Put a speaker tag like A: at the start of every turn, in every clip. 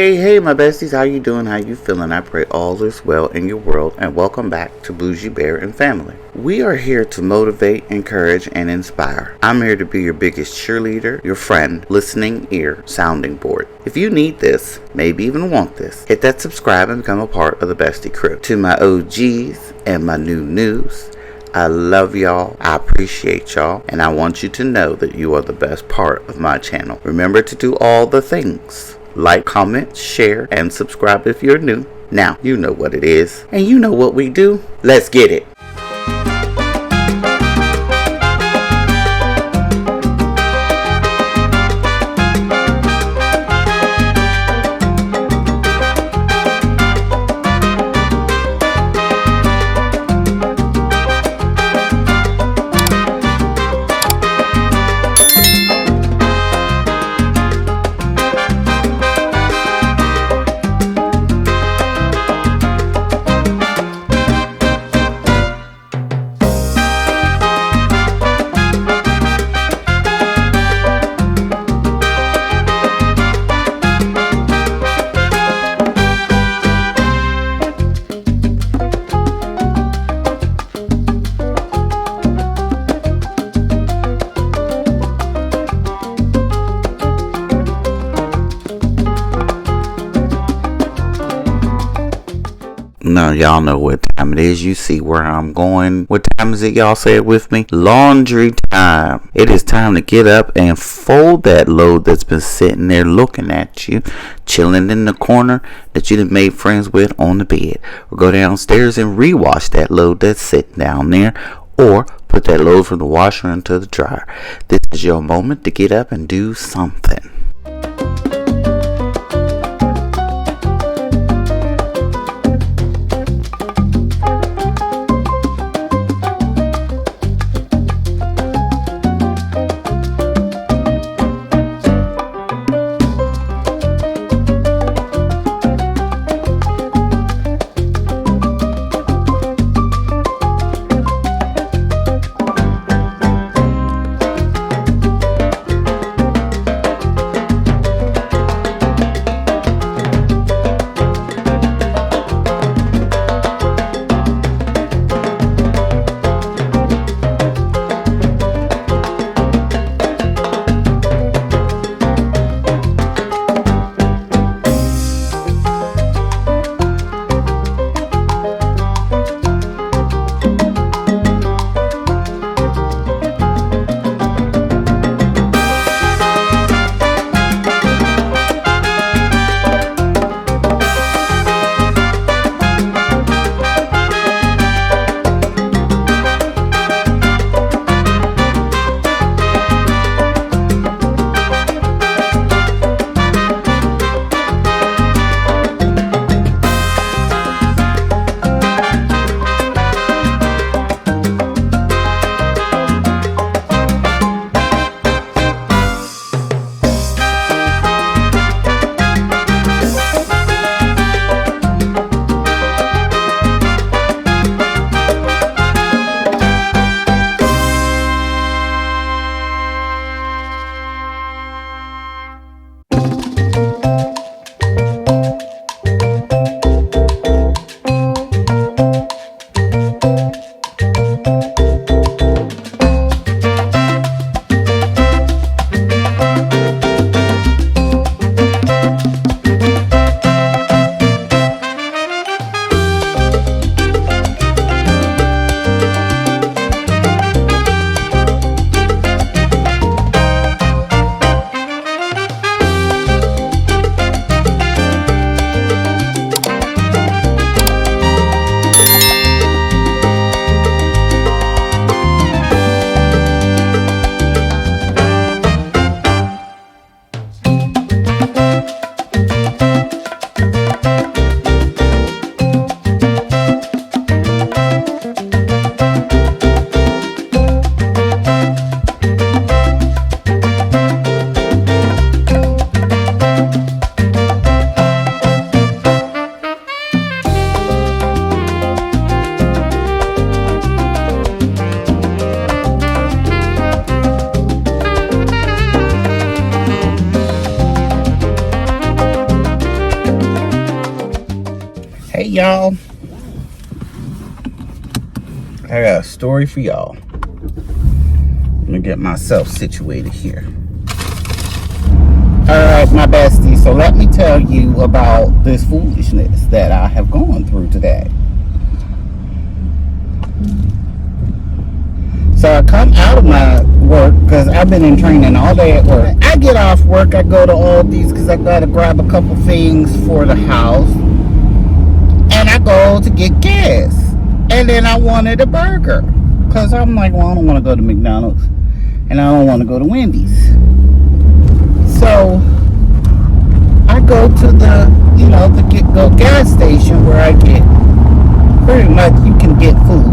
A: Hey, my besties, how you doing? How you feeling? I pray all is well in your world, and welcome back to Bougie Bear and Family. We are here to motivate, encourage, and inspire. I'm here to be your biggest cheerleader, your friend, listening ear, sounding board. If you need this, maybe even want this, hit that subscribe and become a part of the Bestie crew. To my OGs and my new news, I love y'all, I appreciate y'all, and I want you to know that you are the best part of my channel. Remember to do all the things. Like, comment, share, and subscribe if you're new. Now, you know what it is, and you know what we do. Let's get it. Now y'all know what time it is. You see where I'm going. What time is it? Y'all say it with me. Laundry time. It is time to get up and fold that load that's been sitting there looking at you, chilling in the corner that you done made friends with on the bed. Or go downstairs and rewash that load that's sitting down there. Or put that load from the washer into the dryer. This is your moment to get up and do something. Hey y'all, I got a story for y'all. Let me get myself situated here. Alright, my bestie, so let me tell you about this foolishness that I have gone through today. So I come out of my work, because I've been in training all day at work. I get off work, I go to Aldi's because I got to grab a couple things for the house. And I go to get gas. And then I wanted a burger. Because I'm like, well, I don't want to go to McDonald's. And I don't want to go to Wendy's. So I go to the, the get-go gas station where I get, pretty much you can get food.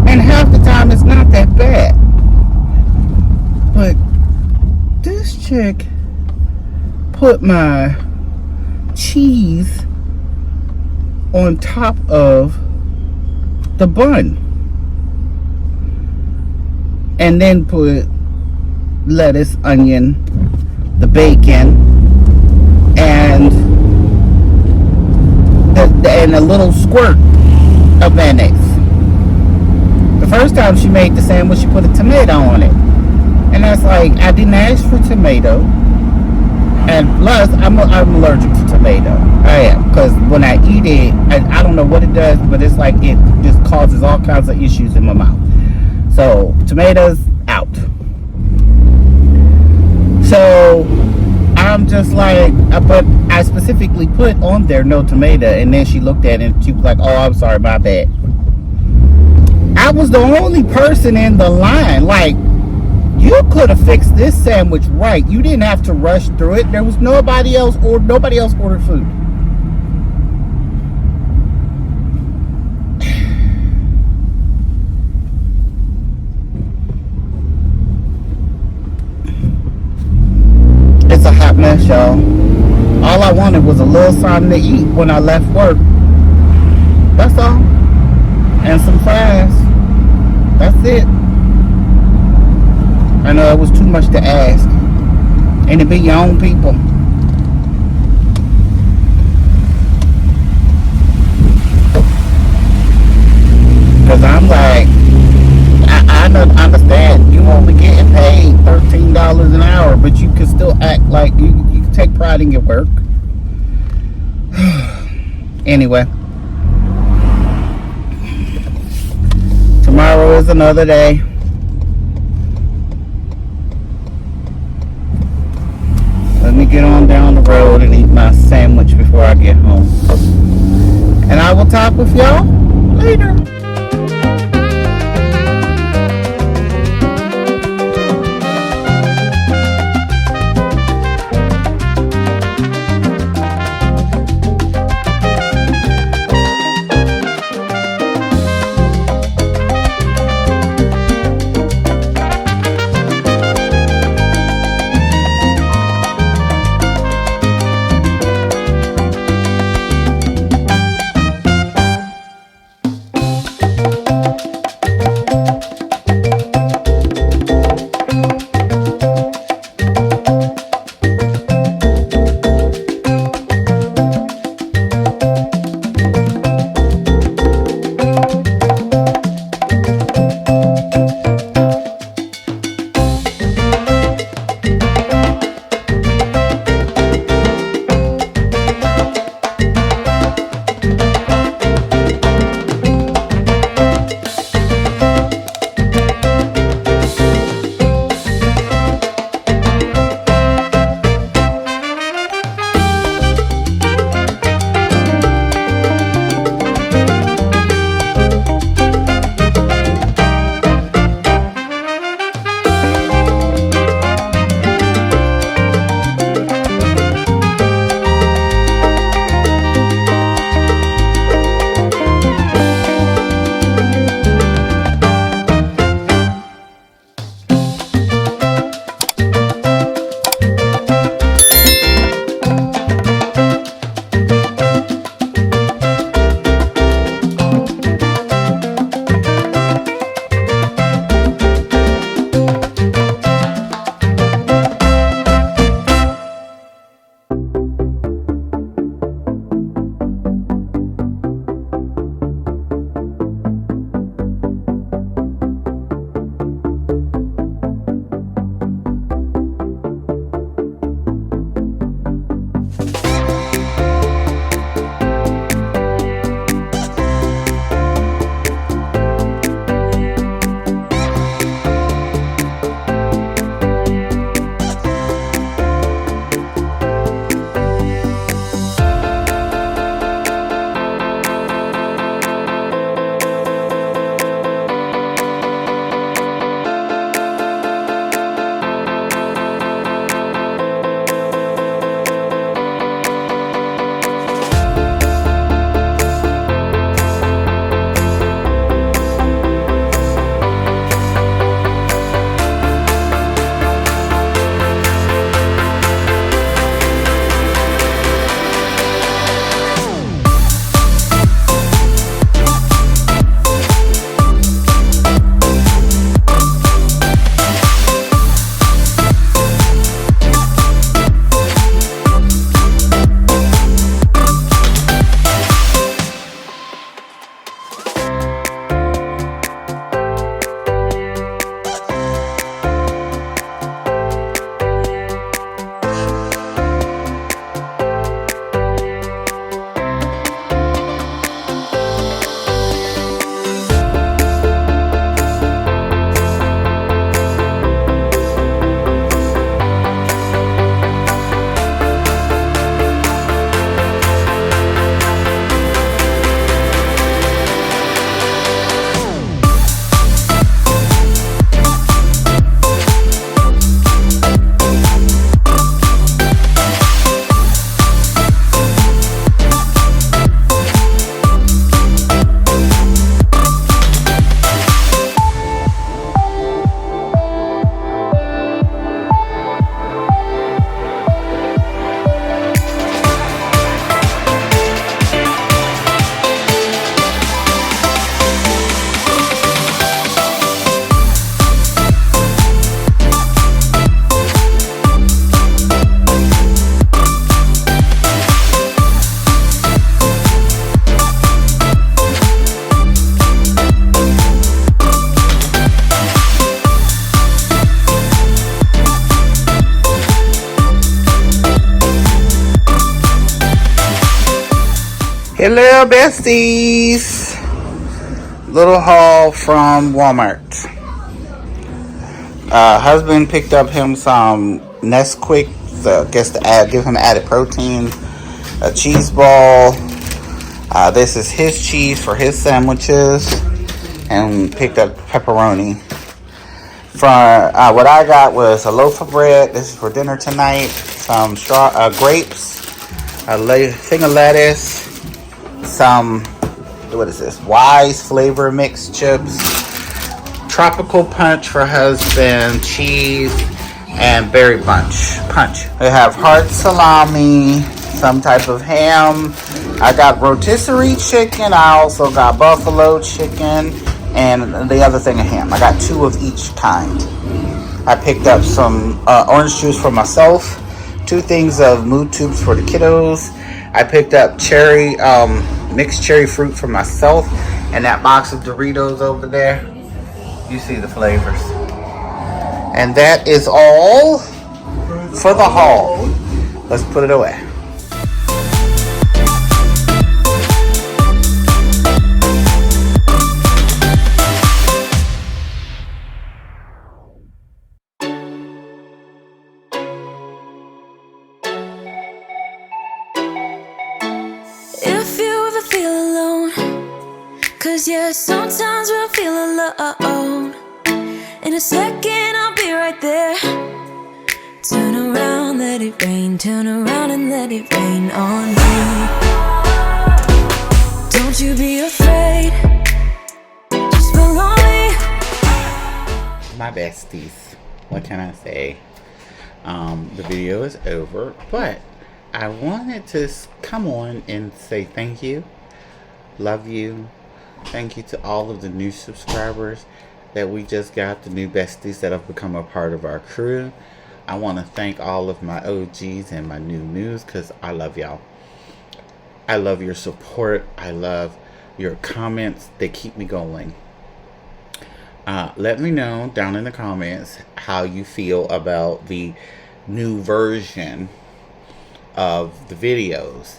A: And half the time it's not that bad. But this chick put my cheese on top of the bun. And then put lettuce, onion, the bacon, and a little squirt of mayonnaise. The first time she made the sandwich, she put a tomato on it. And that's like, I didn't ask for tomato. And plus, I'm allergic to tomato. I am. Because when I eat it, I don't know what it does, but it's like it just causes all kinds of issues in my mouth. So, tomatoes, out. So, I'm just like, but I specifically put on there no tomato. And then she looked at it and she was like, oh, I'm sorry, my bad. I was the only person in the line. Like, you could have fixed this sandwich right. You didn't have to rush through it. There was nobody else ordered food. It's a hot mess, y'all. All I wanted was a little something to eat when I left work. That's all. And some fries. That's it. I know it was too much to ask. And to be your own people. Because I'm like, I understand you only getting paid $13 an hour, but you can still act like you can take pride in your work. Anyway. Tomorrow is another day. Let me get on down the road and eat my sandwich before I get home. And I will talk with y'all later. Hello, besties. Little haul from Walmart. Husband picked up him some Nesquik, so I guess to give him added protein. A cheese ball. This is his cheese for his sandwiches, and picked up pepperoni. What I got was a loaf of bread. This is for dinner tonight. Some grapes, a thing of lettuce, some, what is this? Wise flavor mixed chips, tropical punch for husband, cheese, and berry punch. They have heart salami, some type of ham. I got rotisserie chicken. I also got buffalo chicken, and the other thing of ham. I got 2 of each kind. I picked up some orange juice for myself, 2 things of mood tubes for the kiddos. I picked up mixed cherry fruit for myself, and that box of Doritos over there. You see the flavors. And that is all for the haul. Let's put it away.
B: If you ever feel alone, 'cause yeah, sometimes we'll feel alone. In a second I'll be right there. Turn around, let it rain. Turn around and let it rain on me. Don't you be afraid. Just follow me.
A: My besties, what can I say? The video is over, but I wanted to come on and say thank you, love you, thank you to all of the new subscribers that we just got, the new besties that have become a part of our crew. I want to thank all of my OGs and my news, because I love y'all. I love your support. I love your comments. They keep me going. Let me know down in the comments how you feel about the new version of the videos.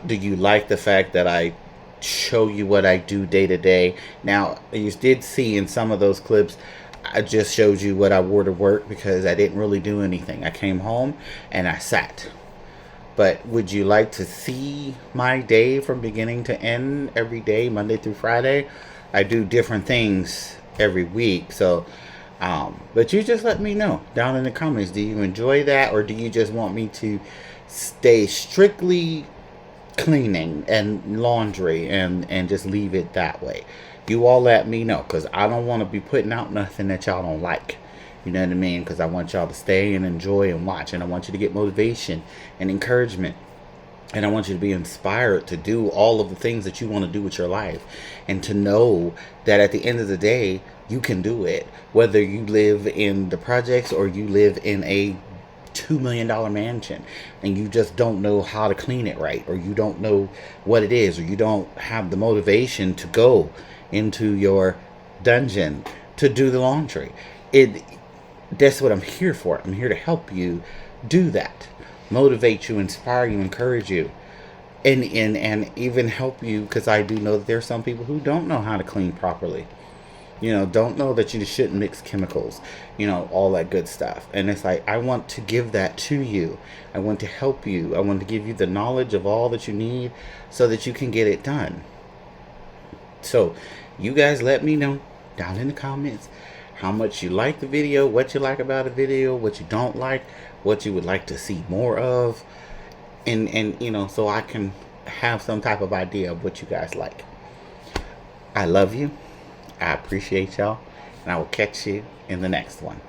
A: Do you like the fact that I show you what I do day to day? Now, you did see in some of those clips, I just showed you what I wore to work because I didn't really do anything. I came home and I sat. But would you like to see my day from beginning to end every day, Monday through Friday? I do different things every week. So but you just let me know down in the comments. Do you enjoy that, or do you just want me to stay strictly cleaning and laundry and just leave it that way? You all let me know, because I don't want to be putting out nothing that y'all don't like. You know what I mean? Because I want y'all to stay and enjoy and watch, and I want you to get motivation and encouragement, and I want you to be inspired to do all of the things that you want to do with your life, and to know that at the end of the day, you can do it. Whether you live in the projects or you live in a $2 million mansion and you just don't know how to clean it right, or you don't know what it is, or you don't have the motivation to go into your dungeon to do the laundry. That's what I'm here for. I'm here to help you do that. Motivate you, inspire you, encourage you, and even help you, because I do know that there are some people who don't know how to clean properly. Don't know that you shouldn't mix chemicals, all that good stuff. And it's like, I want to give that to you. I want to help you. I want to give you the knowledge of all that you need so that you can get it done. So you guys let me know down in the comments how much you like the video, what you like about the video, what you don't like, what you would like to see more of. And so I can have some type of idea of what you guys like. I love you. I appreciate y'all, and I will catch you in the next one.